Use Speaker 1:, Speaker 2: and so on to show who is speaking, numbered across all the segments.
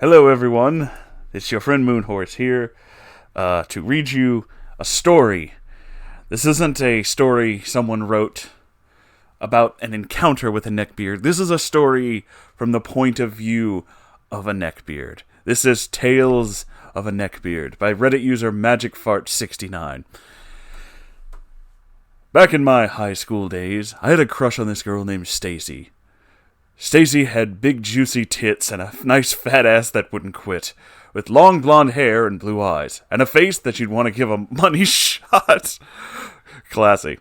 Speaker 1: Hello, everyone. It's your friend Moonhorse here to read you a story. This isn't a story someone wrote about an encounter with a neckbeard. This is a story from the point of view of a neckbeard. This is Tales of a Neckbeard by Reddit user MagicFart69. Back in my high school days, I had a crush on this girl named Stacy. Stacy had big juicy tits and a nice fat ass that wouldn't quit, with long blonde hair and blue eyes, and a face that you'd want to give a money shot. Classy.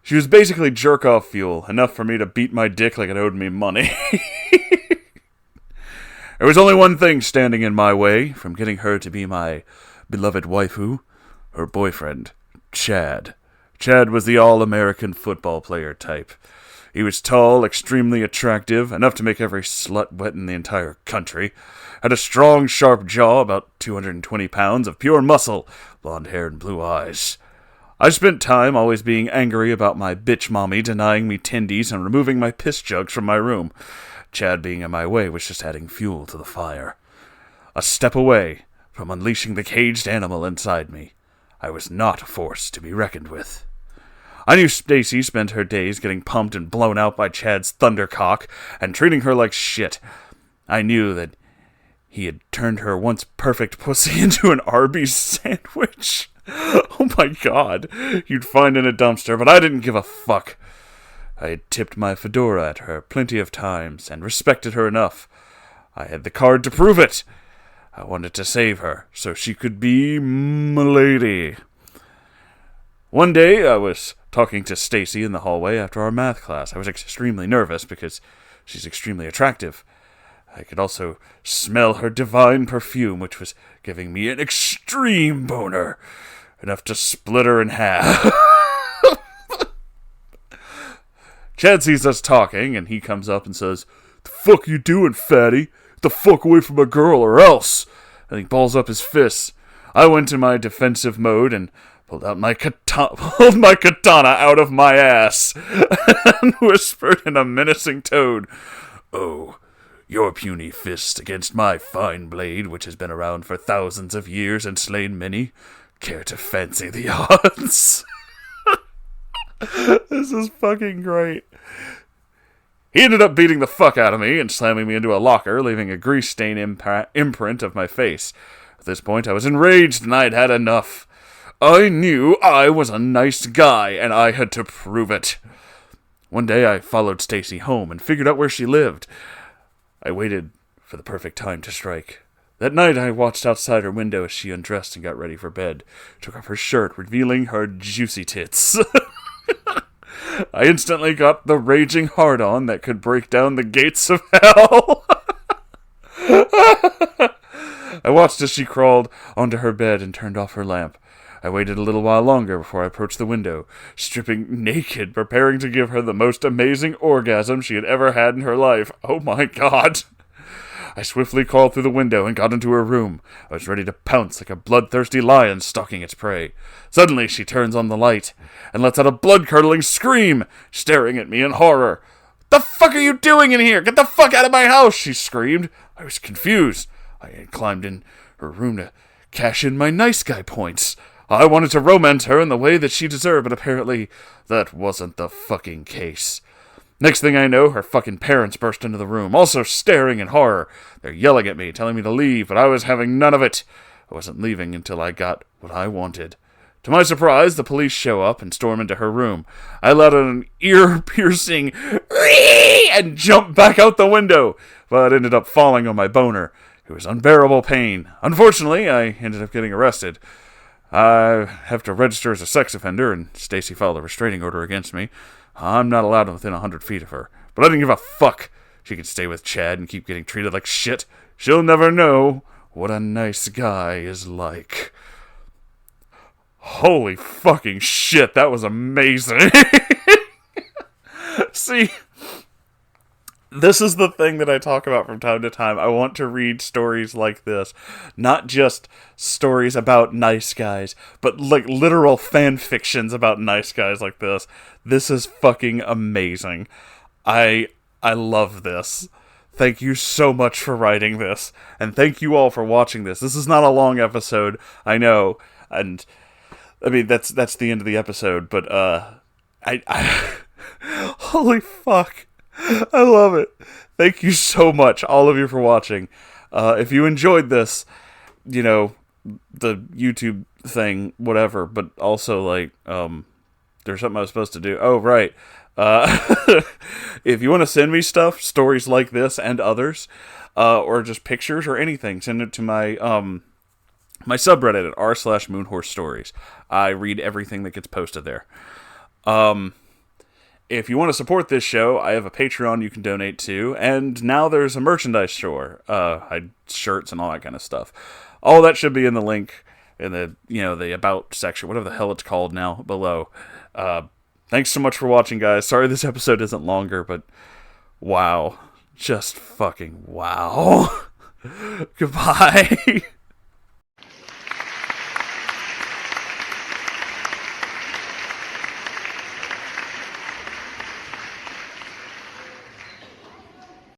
Speaker 1: She was basically jerk-off fuel, enough for me to beat my dick like it owed me money. There was only one thing standing in my way from getting her to be my beloved waifu, her boyfriend, Chad. Chad was the all-American football player type. He was tall, extremely attractive, enough to make every slut wet in the entire country, had a strong, sharp jaw, about 220 pounds of pure muscle, blonde hair and blue eyes. I spent time always being angry about my bitch mommy denying me tendies and removing my piss jugs from my room. Chad being in my way was just adding fuel to the fire. A step away from unleashing the caged animal inside me, I was not a force to be reckoned with. I knew Stacy spent her days getting pumped and blown out by Chad's thundercock and treating her like shit. I knew that he had turned her once perfect pussy into an Arby's sandwich. Oh my god, you'd find in a dumpster, but I didn't give a fuck. I had tipped my fedora at her plenty of times and respected her enough. I had the card to prove it. I wanted to save her so she could be m'lady. One day I was talking to Stacy in the hallway after our math class. I was extremely nervous because she's extremely attractive. I could also smell her divine perfume, which was giving me an extreme boner, enough to split her in half. Chad sees us talking, and he comes up and says, "The fuck you doing, fatty? Get the fuck away from a girl or else!" And he balls up his fists. I went in my defensive mode and pulled my katana out of my ass and whispered in a menacing tone, "Oh, your puny fist against my fine blade, which has been around for thousands of years and slain many. Care to fancy the odds?" This is fucking great. He ended up beating the fuck out of me and slamming me into a locker, leaving a grease stain imprint of my face. At this point, I was enraged and I'd had enough. I knew I was a nice guy, and I had to prove it. One day, I followed Stacy home and figured out where she lived. I waited for the perfect time to strike. That night, I watched outside her window as she undressed and got ready for bed, took off her shirt, revealing her juicy tits. I instantly got the raging hard-on that could break down the gates of hell. I watched as she crawled onto her bed and turned off her lamp. I waited a little while longer before I approached the window, stripping naked, preparing to give her the most amazing orgasm she had ever had in her life. Oh my god! I swiftly crawled through the window and got into her room. I was ready to pounce like a bloodthirsty lion stalking its prey. Suddenly she turns on the light and lets out a blood-curdling scream, staring at me in horror. "The fuck are you doing in here? Get the fuck out of my house!" she screamed. I was confused. I had climbed in her room to cash in my nice guy points. I wanted to romance her in the way that she deserved, but apparently that wasn't the fucking case. Next thing I know, her fucking parents burst into the room, also staring in horror. They're yelling at me, telling me to leave, but I was having none of it. I wasn't leaving until I got what I wanted. To my surprise, the police show up and storm into her room. I let out an ear-piercing "Wee!" and jumped back out the window, but ended up falling on my boner. It was unbearable pain. Unfortunately, I ended up getting arrested. I have to register as a sex offender, and Stacy filed a restraining order against me. I'm not allowed within 100 feet of her, but I didn't give a fuck. She can stay with Chad and keep getting treated like shit. She'll never know what a nice guy is like. Holy fucking shit, that was amazing. See, this is the thing that I talk about from time to time. I want to read stories like this. Not just stories about nice guys, but like literal fan fictions about nice guys like this. This is fucking amazing. I love this. Thank you so much for writing this, and thank you all for watching this. This is not a long episode, I know, and I mean that's the end of the episode. But I holy fuck, I love it. Thank you so much, all of you, for watching. If you enjoyed this, the YouTube thing, whatever, but also like there's something I was supposed to do. Oh right. If you want to send me stuff, stories like this and others, or just pictures or anything, send it to my my subreddit at r/Moonhorse Stories. I read everything that gets posted there. If you want to support this show, I have a Patreon you can donate to, and now there's a merchandise store, shirts and all that kind of stuff. All that should be in the link in the the about section, whatever the hell it's called now, below. Thanks so much for watching, guys. Sorry this episode isn't longer, but wow. Just fucking wow. Goodbye.